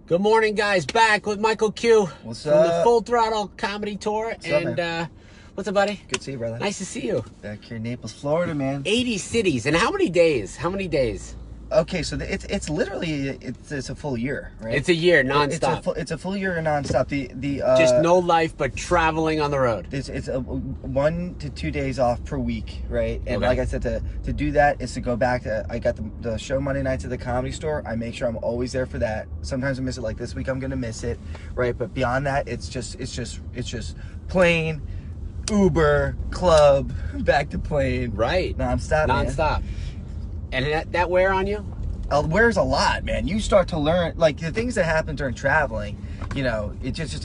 Good morning, guys. Back with Michael Quu. What's from up? the Full Throttle Comedy Tour. What's up, man? What's up, buddy? Good to see you, brother. Nice to see you. Back here in Naples, Florida, man. 80 cities. And how many days? How many days? Okay, so it's literally it's a full year, right? It's a year nonstop. It's a full year nonstop. Just no life but traveling on the road. It's 1 to 2 days off per week, right? And Okay. like I said, to do that is to go back to, I got the show Monday nights at the Comedy Store. I make sure I'm always there for that. Sometimes I miss it, like this week I'm gonna miss it, right? But beyond that, it's just plane, Uber, club, back to plane, Right. nonstop, man. Nonstop. And that wear on you? Wears a lot, man. You start to learn, like, the things that happen during traveling, you know, it just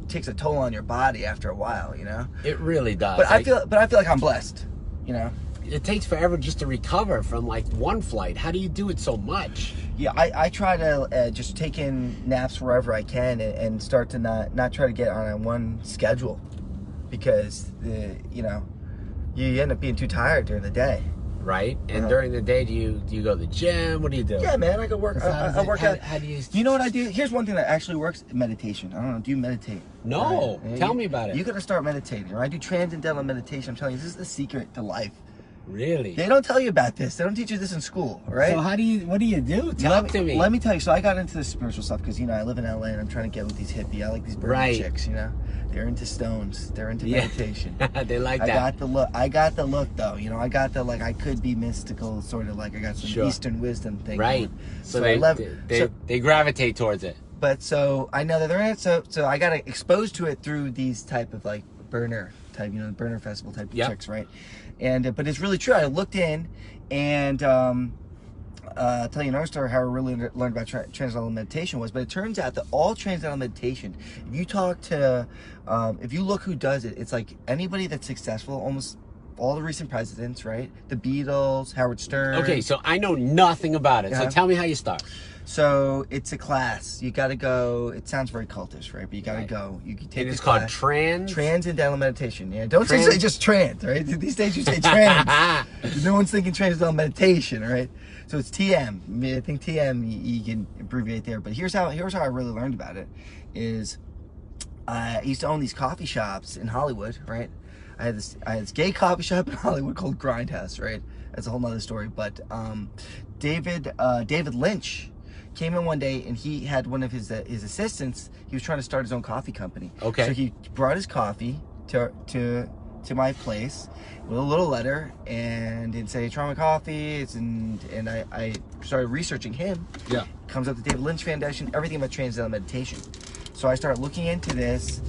takes a toll on your body after a while, you know. It really does. But I feel like I'm blessed, you know. It takes forever just to recover from like one flight. How do you do it so much? Yeah, I try to just take in naps wherever I can and start to not try to get on a one schedule, because you know, you end up being too tired during the day. Right. And during the day, do you go to the gym? What do you do? Yeah, man, I go work. I work out. How do you? You know what I do? Here's one thing that actually works: meditation. I don't know. Do you meditate? No. Right. Tell me about it. You gotta start meditating. Right? I do transcendental meditation. I'm telling you, this is the secret to life. Really? They don't tell you about this. They don't teach you this in school, right? So what do you do? Talk to me. Let me tell you. So I got into the spiritual stuff because, you know, I live in LA and I'm trying to get with these hippie. I like these burning chicks, you know. They're into stones. They're into meditation. They like that. I got the look though. You know, I got the, like, I could be mystical, sort of like I got some Eastern wisdom thing. Right. Going. So they gravitate towards it. But so I know that they're in it. So I got exposed to it through these type of, like, burner type, you know, burner festival type of chicks, right? And but it's really true. I looked in and I'll tell you another story how I really learned about transcendental meditation was. But it turns out that all transcendental meditation, if you talk to, if you look who does it, it's like anybody that's successful, almost all the recent presidents, right? The Beatles, Howard Stern. Okay, so I know nothing about it. Yeah. So tell me how you start. So it's a class. You got to go. It sounds very cultish, right? But you got to go. You can take. It's called Transcendental meditation. Yeah, don't say just trans, right? These days you say trans. No one's thinking transcendental meditation, right? So it's TM. I mean, I think TM you can abbreviate there. But here's how I really learned about it. Is I used to own these coffee shops in Hollywood, right? I had this gay coffee shop in Hollywood called Grindhouse, right? That's a whole nother story. But David Lynch came in one day and he had one of his assistants. He was trying to start his own coffee company. Okay. So he brought his coffee to my place with a little letter and it said, "Try my coffee." And I started researching him. Yeah. Comes up the David Lynch Foundation, everything about transcendental meditation. So I started looking into this.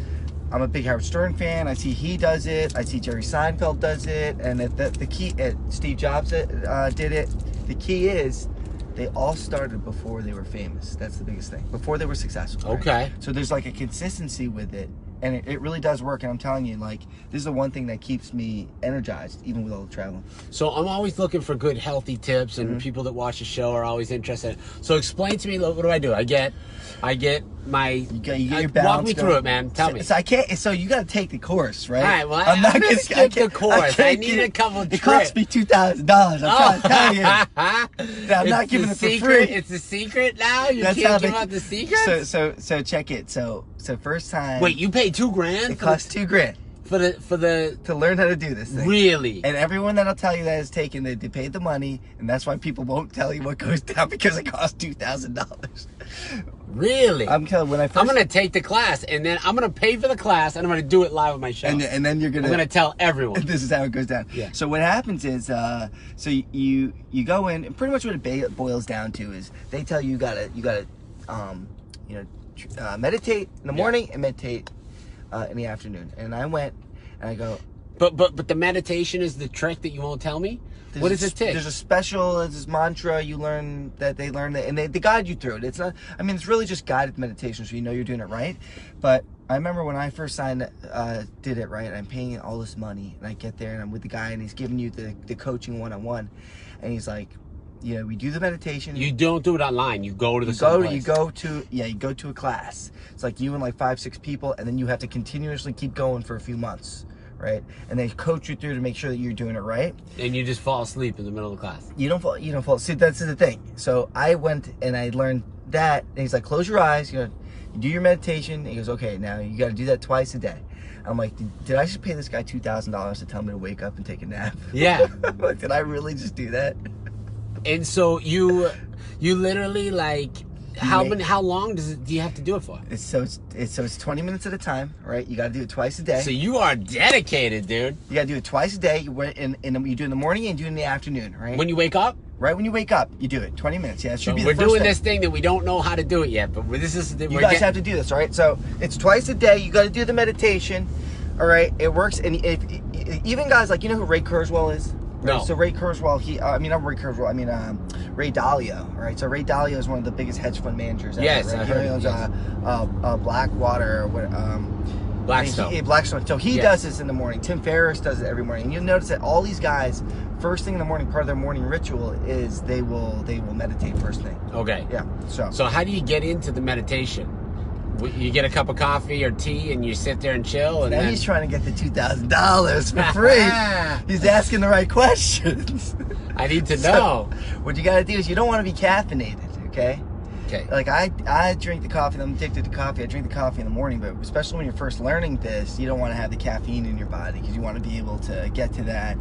I'm a big Howard Stern fan. I see he does it. I see Jerry Seinfeld does it. And the key, Steve Jobs did it. The key is, they all started before they were famous. That's the biggest thing. Before they were successful. Right? Okay. So there's like a consistency with it. And it really does work. And I'm telling you, like, this is the one thing that keeps me energized, even with all the traveling. So I'm always looking for good, healthy tips, and people that watch the show are always interested. So explain to me, what do I do? I get my. You get your balance. Walk me through it, man. Tell me. So I can't. So you got to take the course, right? All right. Well, I'm not gonna gonna skip the course. I need a couple of It cost me $2,000. I'm trying to tell you. I'm not giving it for free. It's a secret now. You That's can't give out the secret. So check it. So first time. Wait, you paid $2,000? It cost $2,000 to learn how to do this thing. Really? And everyone that'll tell you that has taken it, they paid the money, and that's why people won't tell you what goes down, because it costs $2,000. Really? I'm telling you, I'm gonna take the class, and then I'm gonna pay for the class, and I'm gonna do it live on my show. And then I'm gonna tell everyone. This is how it goes down. Yeah. So what happens is, so you go in, and pretty much what it boils down to is they tell you gotta meditate in the morning and meditate in the afternoon. And I went and I go. But the meditation is the trick that you won't tell me. What is it? There's a special, there's this mantra you learn that they learn that, and they guide you through it. It's not. I mean, it's really just guided meditation, so you know you're doing it right. But I remember when I first did it right. I'm paying all this money, and I get there, and I'm with the guy, and he's giving you the coaching 1-on-1, and he's like, you know, we do the meditation. You don't do it online. You go to the you go to a class. It's like you and like 5-6 people, and then you have to continuously keep going for a few months, right? And they coach you through to make sure that you're doing it right. And you just fall asleep in the middle of the class. You don't fall. See, that's the thing. So I went and I learned that, and he's like, close your eyes, you do your meditation. He goes, okay, now you got to do that twice a day. I'm like, did I just pay this guy $2,000 to tell me to wake up and take a nap? Yeah. Like, did I really just do that? And so you literally, like, how long do you have to do it for? It's 20 minutes at a time, right? You got to do it twice a day. So you are dedicated, dude. You got to do it twice a day. You do it in the morning and you do it in the afternoon, right? When you wake up? Right when you wake up, you do it. 20 minutes. Yeah, it should be the we're first doing thing. this thing that we don't know how to do it yet, but you guys have to do this, all right? So it's twice a day. You got to do the meditation, all right? It works, and even guys like, you know who Ray Kurzweil is? Right? No. So Ray Kurzweil, not Ray Kurzweil. Ray Dalio, all right? So Ray Dalio is one of the biggest hedge fund managers ever. Yes, right? I heard. He owns Blackwater, Blackstone. Blackstone. So he does this in the morning. Tim Ferriss does it every morning. And you'll notice that all these guys, first thing in the morning, part of their morning ritual is they will meditate first thing. Okay. Yeah. So how do you get into the meditation? You get a cup of coffee or tea and you sit there and chill, and now then he's trying to get the $2,000 for free. He's asking the right questions. I need to know. What you got to do is you don't want to be caffeinated, okay? Okay. Like I drink the coffee. I'm addicted to coffee. I drink the coffee in the morning, but especially when you're first learning this, you don't want to have the caffeine in your body because you want to be able to get to that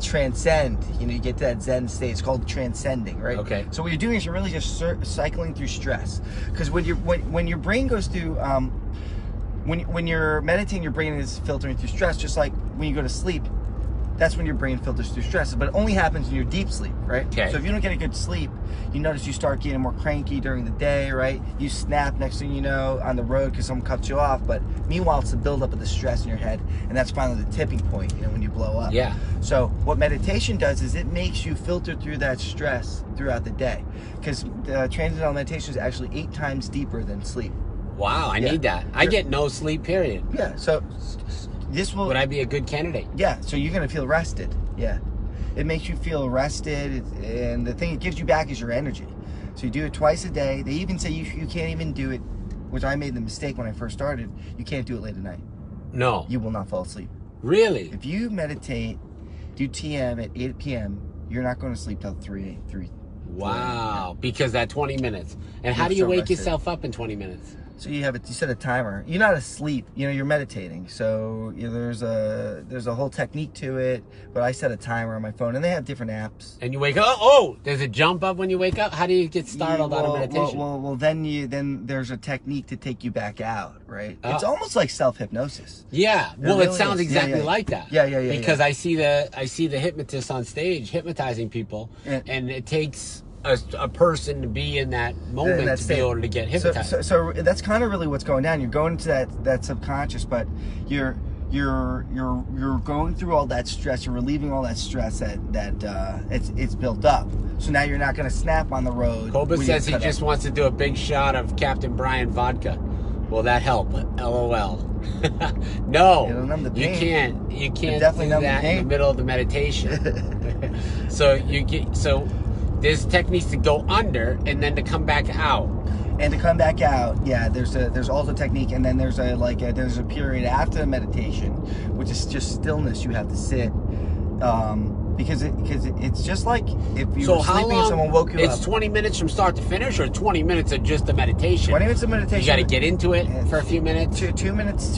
transcend. You get to that Zen state. It's called transcending, right? Okay. So what you're doing is you're really just cycling through stress, because when your brain goes through when you're meditating, your brain is filtering through stress, just like when you go to sleep. That's when your brain filters through stress, but it only happens in your deep sleep, right? Okay. So if you don't get a good sleep, you notice you start getting more cranky during the day, right? You snap next thing you know on the road because someone cuts you off, but meanwhile it's the buildup of the stress in your head, and that's finally the tipping point, when you blow up. Yeah. So what meditation does is it makes you filter through that stress throughout the day, because transcendental meditation is actually 8 times deeper than sleep. Wow, I need that. I get no sleep, period. Yeah, so this will... Would I be a good candidate? Yeah, so you're going to feel rested. Yeah. It makes you feel rested, and the thing it gives you back is your energy. So you do it twice a day. They even say you can't even do it, which I made the mistake when I first started, you can't do it late at night. No. You will not fall asleep. Really? If you meditate, do TM at 8 p.m., you're not going to sleep till 3. Wow, because that 20 minutes. And how do you wake yourself up in 20 minutes? So you set a timer. You're not asleep. You're meditating. So there's a whole technique to it. But I set a timer on my phone, and they have different apps. And you wake up. Oh, there's a jump up when you wake up. How do you get startled out of meditation? Well, then there's a technique to take you back out, right? It's almost like self-hypnosis. Yeah. Well, it sounds exactly like that. Yeah. Because I see the hypnotists on stage hypnotizing people, and it takes a person to be in that moment to be able to get hypnotized. So that's kind of really what's going down. You're going into that subconscious, but you're going through all that stress. You're relieving all that stress that it's built up. So now you're not going to snap on the road. Koba says he just wants to do a big shot of Captain Brien vodka. Will that help? LOL. No, you can't. You can't do that in the middle of the meditation. So there's techniques to go under and then to come back out. And to come back out, yeah, there's also technique, and then there's a period after the meditation, which is just stillness. You have to sit, because it's just like if you were sleeping and someone woke you up. It's 20 minutes from start to finish, or 20 minutes of just the meditation? 20 minutes of meditation. You got to get into it for a few minutes. 2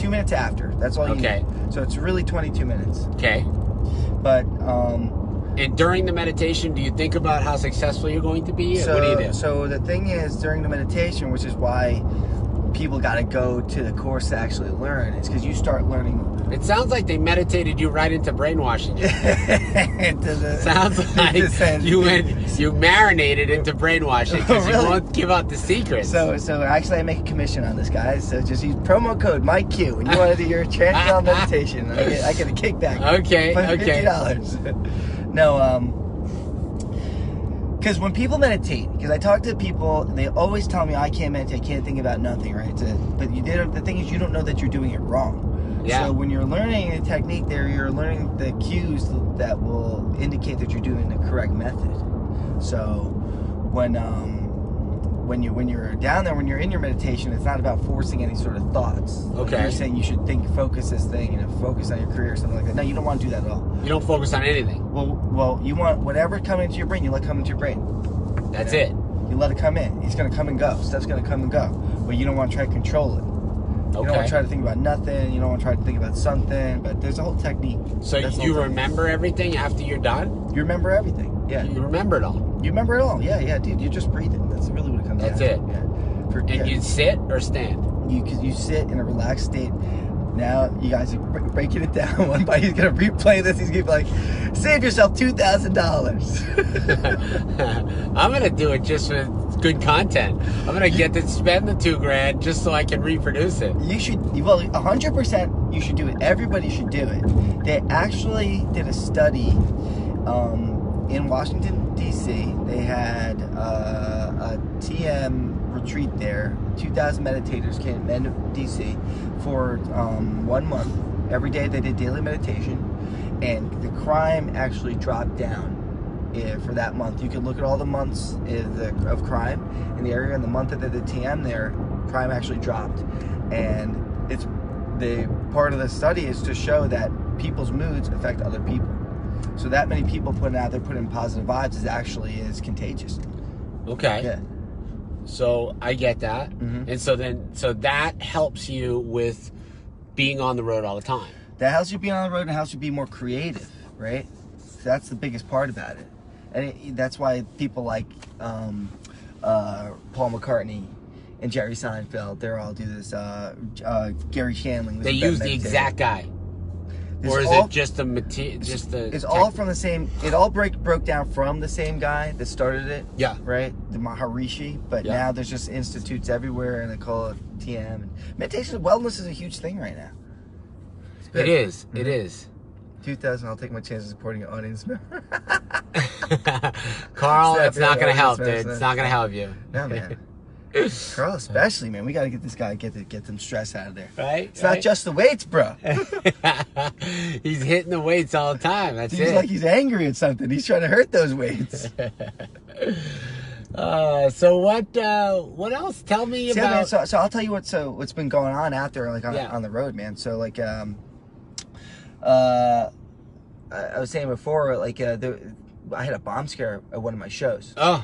minutes after. That's all you need. So it's really 22 minutes. Okay. But and during the meditation, do you think about how successful you're going to be? Or what do you do? So the thing is, during the meditation, which is why people got to go to the course to actually learn, is because you start learning. It sounds like they meditated you right into brainwashing you. Sounds like you marinated into brainwashing, because you won't give out the secrets. So actually, I make a commission on this, guys. So just use promo code Mike Quu when you want to do your transcendental meditation. I get a kickback. Okay. $50. No, because when people meditate, because I talk to people, they always tell me I can't meditate, I can't think about nothing, right? But the thing is, you don't know that you're doing it wrong. Yeah. So when you're learning a technique there, you're learning the cues that will indicate that you're doing the correct method. So when when you're down there, when you're in your meditation, it's not about forcing any sort of thoughts. Okay. Like you're saying you should focus this thing, focus on your career or something like that. No, you don't want to do that at all. You don't focus on anything. Well, you want whatever coming into your brain, you let come into your brain. That's it. You let it come in. It's going to come and go. Stuff's going to come and go. But you don't want to try to control it. You don't want to try to think about nothing. You don't want to try to think about something. But there's a whole technique. So you remember everything after you're done? You remember everything. Yeah. You remember it all. You remember it all. Yeah, dude. You're just breathing. That's really what it comes down to. That's it. Yeah. And you sit or stand? You sit in a relaxed state. Now you guys are breaking it down one by. He's gonna replay this. He's gonna be like, "Save yourself $2,000." I'm gonna do it just for good content. I'm gonna get to spend the $2,000 just so I can reproduce it. You should. Well, 100%. You should do it. Everybody should do it. They actually did a study in Washington D.C. They had a TM retreat there. 2,000 meditators came in D.C. for 1 month. Every day they did daily meditation, and the crime actually dropped down for that month. You could look at all the months of crime in the area, and the month that they did TM there, crime actually dropped. And it's the part of the study is to show that people's moods affect other people. So that many people putting out there, putting positive vibes is contagious. Okay. Yeah. So I get that. Mm-hmm. And so that helps you with being on the road all the time. That helps you be on the road and helps you be more creative, right? So that's the biggest part about it. And that's why people like Paul McCartney and Jerry Seinfeld, they all do this. Gary Shandling. They use the exact guy. Or is it just the material? It's all from the same. It all broke down from the same guy that started it. Yeah. Right. The Maharishi. But now there's just institutes everywhere, and they call it TM. And meditation, wellness is a huge thing right now. It is. Mm-hmm. It is. 2,000. I'll take my chances supporting an audience member. Carl, it's not going to help, dude. It's not going to help you. No, man. Carl, especially, man. We got to get this guy, get some stress out of there. Right? It's not just the weights, bro. He's hitting the weights all the time. That's Seems like he's angry at something. He's trying to hurt those weights. So what else? Tell me about... Man, so I'll tell you what's been going on out there, like on the road, man. So like, I was saying before, like, I had a bomb scare at one of my shows. Oh.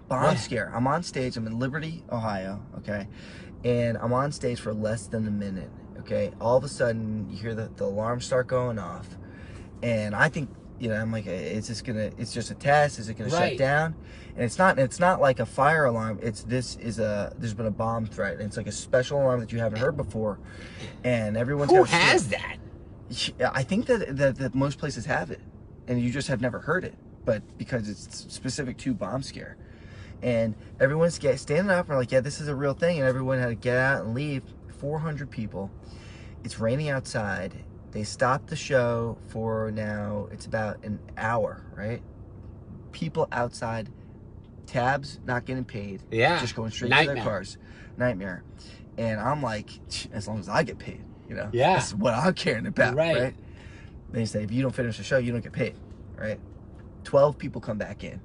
Bomb scare. I'm on stage. I'm in Liberty, Ohio, okay? And I'm on stage for less than a minute, okay? All of a sudden, you hear the alarms start going off. And I think, I'm like, it's just a test. Is it gonna shut down? And it's not like a fire alarm. there's been a bomb threat. And it's like a special alarm that you haven't heard before. And everyone's Who has that? I think that most places have it. And you just have never heard it. But because it's specific to bomb scare. And everyone's standing up and like, yeah, this is a real thing. And everyone had to get out and leave. 400 people. It's raining outside. They stopped the show for now, it's about an hour, right? People outside, tabs not getting paid. Yeah. Just going straight to their cars. Nightmare. And I'm like, as long as I get paid, Yeah. That's what I'm caring about, right? They say, if you don't finish the show, you don't get paid, right? 12 people come back in.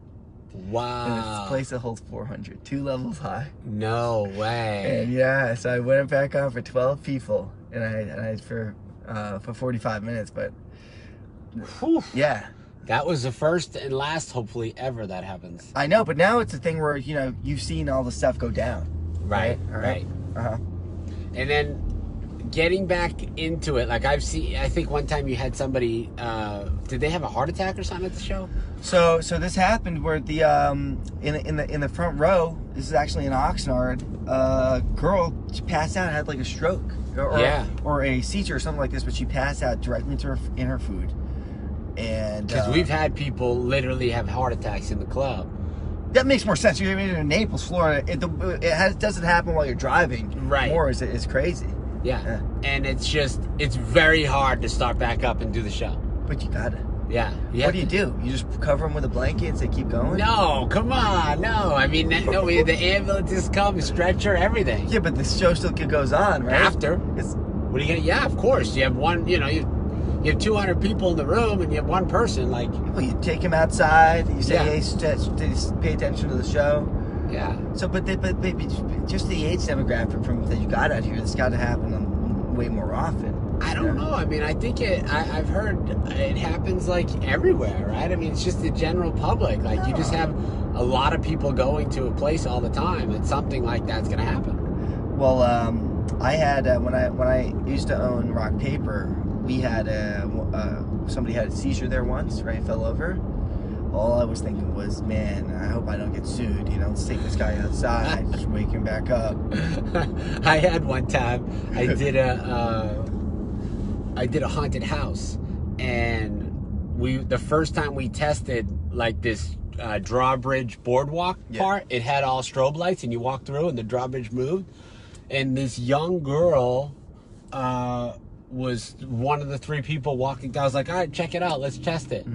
Wow. And it's a place that holds 400, 2 levels high. No way. And so I went back on for 12 people, and I for 45 minutes, but whew. Yeah. That was the first and last, hopefully, ever that happens. I know, but now it's a thing where, you've seen all the stuff go down. Right. Uh-huh. And then getting back into it, like I think one time you had somebody, did they have a heart attack or something at the show? So this happened where the in the front row, this is actually in Oxnard, a girl, she passed out, had like a stroke or a seizure or something like this, but she passed out directly in her food. And because we've had people literally have heart attacks in the club. That makes more sense. You're in Naples, Florida. It doesn't happen while you're driving. Right. More is crazy. Yeah. And it's very hard to start back up and do the show. But you gotta. Yeah. What do? You just cover them with a blanket and say, keep going? No, come on. No. I mean, the ambulances come, stretcher, everything. Yeah, but the show still goes on, right? After. What are you going to... Yeah, of course. You have one, you have 200 people in the room and you have one person, like... Well, you take him outside, you say, hey, pay attention to the show. Yeah. So, but just the age demographic from that you got out here, it's got to happen way more often. I don't know. I mean, I think I've heard it happens like everywhere, right? I mean, it's just the general public. Like, you just have a lot of people going to a place all the time, and something like that's going to happen. Well, I had when I used to own Rock Paper, we had somebody had a seizure there once, right? Fell over. All I was thinking was, man, I hope I don't get sued. You know, let's take this guy outside, just wake him back up. I had one time. I did a haunted house, and the first time we tested like this drawbridge boardwalk part, it had all strobe lights, and you walk through, and the drawbridge moved, and this young girl was one of the 3 people walking down. I was like, all right, check it out, let's test it.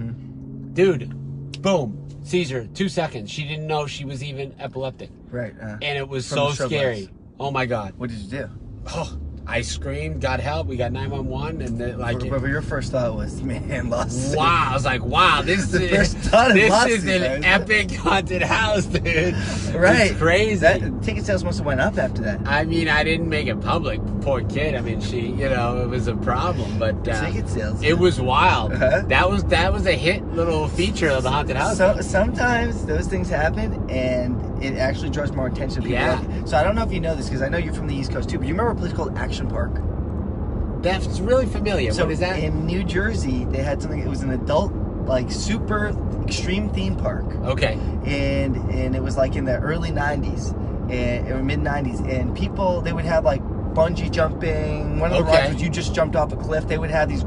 Dude, boom, seizure, 2 seconds. She didn't know she was even epileptic. Right. And it was so scary. Lights. Oh my God. What did you do? Oh, I screamed, got help. We got 911, and but your first thought was, man, lost. Wow, I was like, wow, this is an epic haunted house, dude. Right, it's crazy. Ticket sales must have went up after that. I mean, I didn't make it public. Poor kid. I mean, it was a problem, but ticket sales. It was wild. That was a hit little feature of the haunted house. So sometimes those things happen, and it actually draws more attention to people. Yeah. So I don't know if you know this, because I know you're from the East Coast too, but you remember a place called Action Park? That's really familiar. So what is that? In New Jersey, they had something. It was an adult, like, super extreme theme park. Okay. And it was like in the early 90s, or mid 90s, and people, they would have like bungee jumping. One of the rides was you just jumped off a cliff. They would have these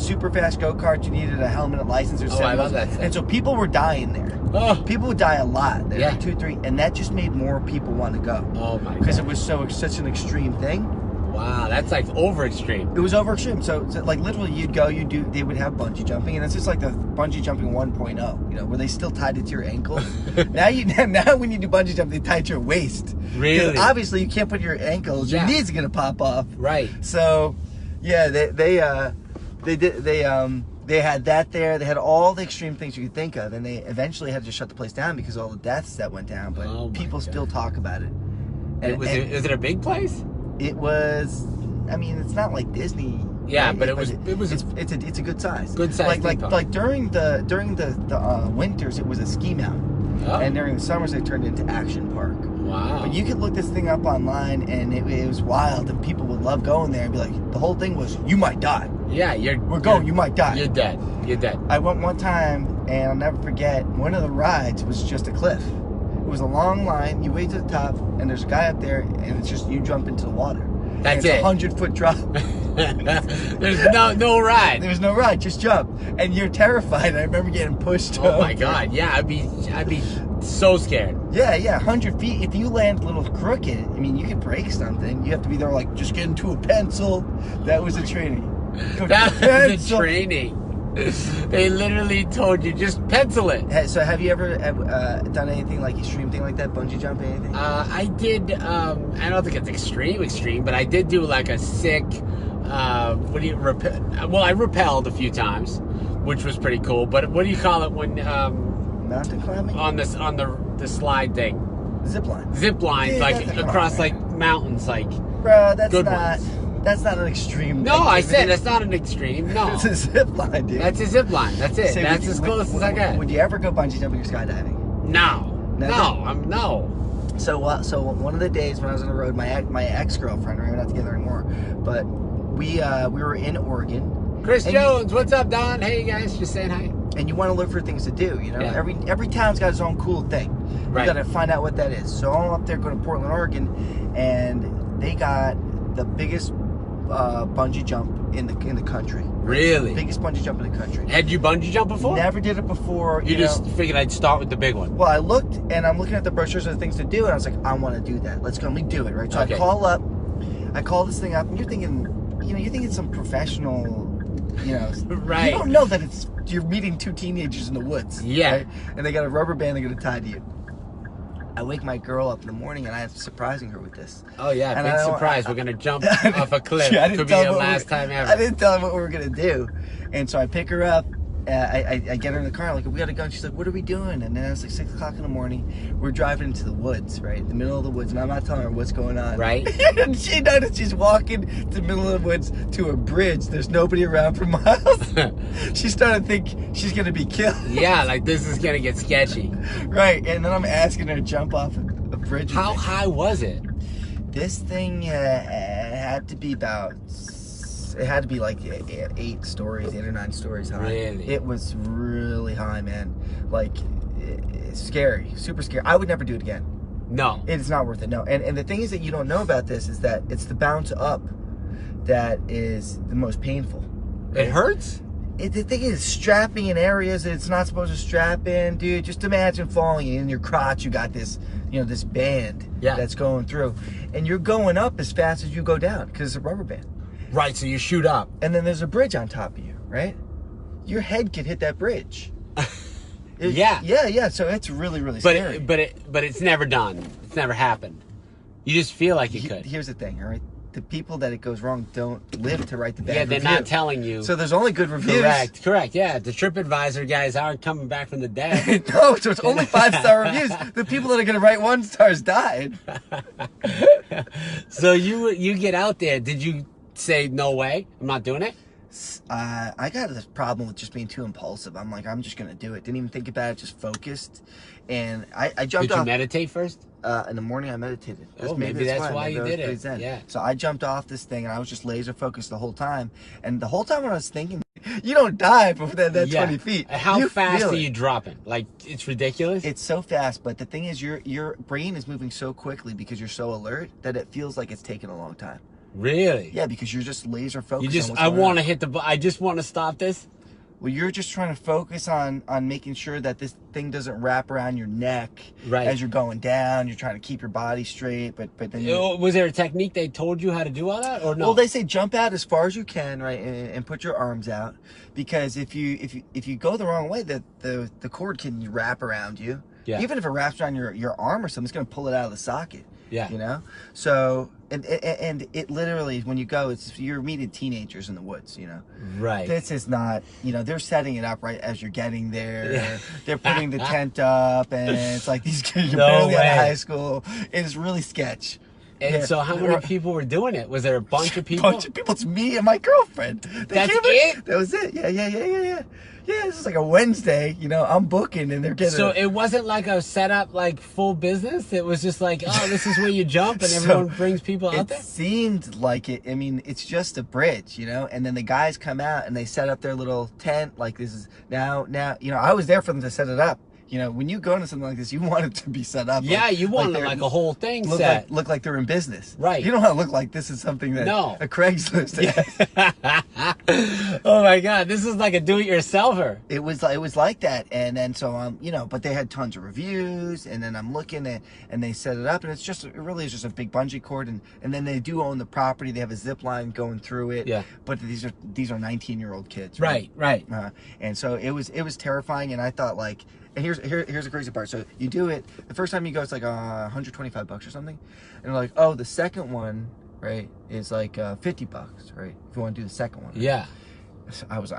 super fast go-karts. You needed a helmet and license or something. I love that stuff. And so people were dying there. Oh. People would die a lot. There were 2, 3, and that just made more people want to go. Oh my God. Because it was such an extreme thing. Wow, that's like over extreme. It was over extreme. So like literally, they would have bungee jumping, and it's just like the bungee jumping 1.0. You know, where they still tied it to your ankles. now when you do bungee jumping, they tie it to your waist. Really? Obviously, you can't put your ankles. Your knees are gonna pop off. Right. So, yeah, they had that there. They had all the extreme things you could think of, and they eventually had to shut the place down because of all the deaths that went down. But people still talk about it. Is it a big place? It was. I mean, it's not like Disney. Yeah, right? but it's a good size. Good size. Like during the winters, it was a ski mountain, and during the summers, they turned into Action Park. Wow. But you could look this thing up online, and it was wild, and people would love going there and be like, the whole thing was, you might die. Yeah, you might die. You're dead. You're dead. I went one time, and I'll never forget, one of the rides was just a cliff. It was a long line. You wait to the top, and there's a guy up there, and it's just you jump into the water. That's it. It's a 100-foot drop. There's no ride. There's no ride. Just jump, and you're terrified. I remember getting pushed. Oh my God! Yeah, I'd be so scared. Yeah, 100 feet. If you land a little crooked, I mean, you could break something. You have to be there like just get into a pencil. That was a training. That was a training. They literally told you just pencil it. So have you ever done anything like extreme thing like that, bungee jumping, anything? I did. I don't think it's extreme, but I did do like a sick. I rappelled a few times, which was pretty cool. But what do you call it when mountain climbing? On the slide thing. Zip line. Zip lines, like across like mountains, like. Bro, that's not an extreme. No, activity. I said that's not an extreme. No. It's a zip line, dude. That's a zip line. That's it. So that's as close as I get. Would you ever go bungee jumping or skydiving? No. No. So one of the days when I was on the road, my ex-girlfriend, we're not together anymore, but we were in Oregon. Chris Jones, what's up, Don? Hey guys, just saying hi. And you want to look for things to do, you know? Yeah. Every town's got its own cool thing. Right. You got to find out what that is. So I'm up there going to Portland, Oregon, and they got the biggest bungee jump in the country. Really? Biggest bungee jump in the country. Had you bungee jumped before? Never did it before. You just figured I'd start with the big one. Well, I looked, and I'm looking at the brochures of the things to do, and I was like, I want to do that. Let's go. Let me do it, right? So okay. I call this thing up, and you're thinking some professional, right. You don't know that you're meeting 2 teenagers in the woods. Yeah. Right? And they got a rubber band they're going to tie to you. I wake my girl up in the morning, and I'm surprising her with this. Oh, yeah, big surprise. We're going to jump off a cliff. Could be the last time ever. I didn't tell her what we were going to do. And so I pick her up, I get her in the car, like, we gotta go. And she's like, what are we doing? And then it's like 6 o'clock in the morning. We're driving into the woods, right? The middle of the woods. And I'm not telling her what's going on. Right. And she noticed she's walking to the middle of the woods to a bridge. There's nobody around for miles. She started to think she's going to be killed. Yeah, like this is going to get sketchy. Right. And then I'm asking her to jump off a bridge. How high was it? This thing had to be about... It had to be like 8 stories, 8 or 9 stories high. Really? It was really high, man. Like, scary, super scary. I would never do it again. No. It's not worth it, no. And the thing is that you don't know about this is that it's the bounce up that is the most painful. It hurts? The thing is, strapping in areas that it's not supposed to strap in, dude. Just imagine falling in your crotch. You got this, this band that's going through. And you're going up as fast as you go down because it's a rubber band. Right, so you shoot up. And then there's a bridge on top of you, right? Your head could hit that bridge. Yeah, so it's really, really scary. But it's never done. It's never happened. You just feel like it could. Here's the thing, all right? The people that it goes wrong don't live to write the bad review. They're not telling you. So there's only good reviews. Correct, yeah. The TripAdvisor guys aren't coming back from the dead. No, so it's only 5-star reviews. The people that are going to write 1 stars died. So you get out there. Did you say, no way, I'm not doing it? I got this problem with just being too impulsive. I'm like, I'm just going to do it. Didn't even think about it, just focused. And I jumped off. Did you meditate first? In the morning I meditated. Maybe that's why you did it. Yeah. So I jumped off this thing and I was just laser focused the whole time. And the whole time when I was thinking, you don't die before that 20 feet. How fast are you dropping? Like, it's ridiculous? It's so fast, but the thing is your brain is moving so quickly because you're so alert that it feels like it's taking a long time. Really? Yeah, because you're just laser focused. I want to hit I just want to stop this. Well, you're just trying to focus on making sure that this thing doesn't wrap around your neck as you're going down. You're trying to keep your body straight, but then was there a technique they told you how to do all that, or no? Well, they say jump out as far as you can, right, and put your arms out, because if you go the wrong way, the cord can wrap around you. Yeah. Even if it wraps around your arm or something, it's going to pull it out of the socket. Yeah. So and it literally, when you go, you're meeting teenagers in the woods. Right. This is not. They're setting it up right as you're getting there. Yeah. They're putting the tent up, and it's like these kids are barely out of high school. It's really sketch. And so how many people were doing it? Was there a bunch of people? Bunch of people. It's me and my girlfriend. That's it? That was it. Yeah. Yeah, this is like a Wednesday, I'm booking and they're getting... So it wasn't like a setup, like full business? It was just like, oh, this is where you jump and everyone brings people out there? It seemed like it. I mean, it's just a bridge, and then the guys come out and they set up their little tent. Like, this is now, I was there for them to set it up. When you go into something like this, you want it to be set up. Yeah, you want like a whole thing set. Look like they're in business. Right. You don't want to look like this is something that a Craigslist has. Oh my God, this is like a do-it-yourselfer. It was like that, and then so but they had tons of reviews, and then I'm looking at, and they set it up, and it really is just a big bungee cord, and then they do own the property. They have a zip line going through it. Yeah. But these are 19-year-old kids. Right. And so it was terrifying, and I thought like. And here's the crazy part. So you do it, the first time you go, it's like $125 or something. And they're like, oh, the second one, right, is like $50, right? If you want to do the second one. Right? Yeah. So I was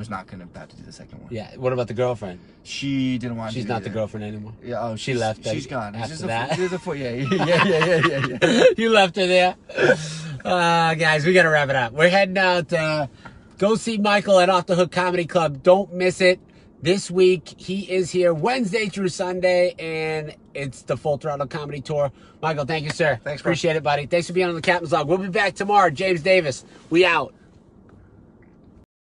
not about to do the second one. Yeah. What about the girlfriend? She didn't want to. She's not the girlfriend anymore. Yeah. Oh, she left. She's gone. After that. Yeah. You left her there. Guys, we got to wrap it up. We're heading out. Go see Michael at Off the Hook Comedy Club. Don't miss it. This week, he is here Wednesday through Sunday, and it's the Full Throttle Comedy Tour. Michael, thank you, sir. Thanks, bro. Appreciate it, buddy. Thanks for being on the Captain's Log. We'll be back tomorrow. James Davis, we out.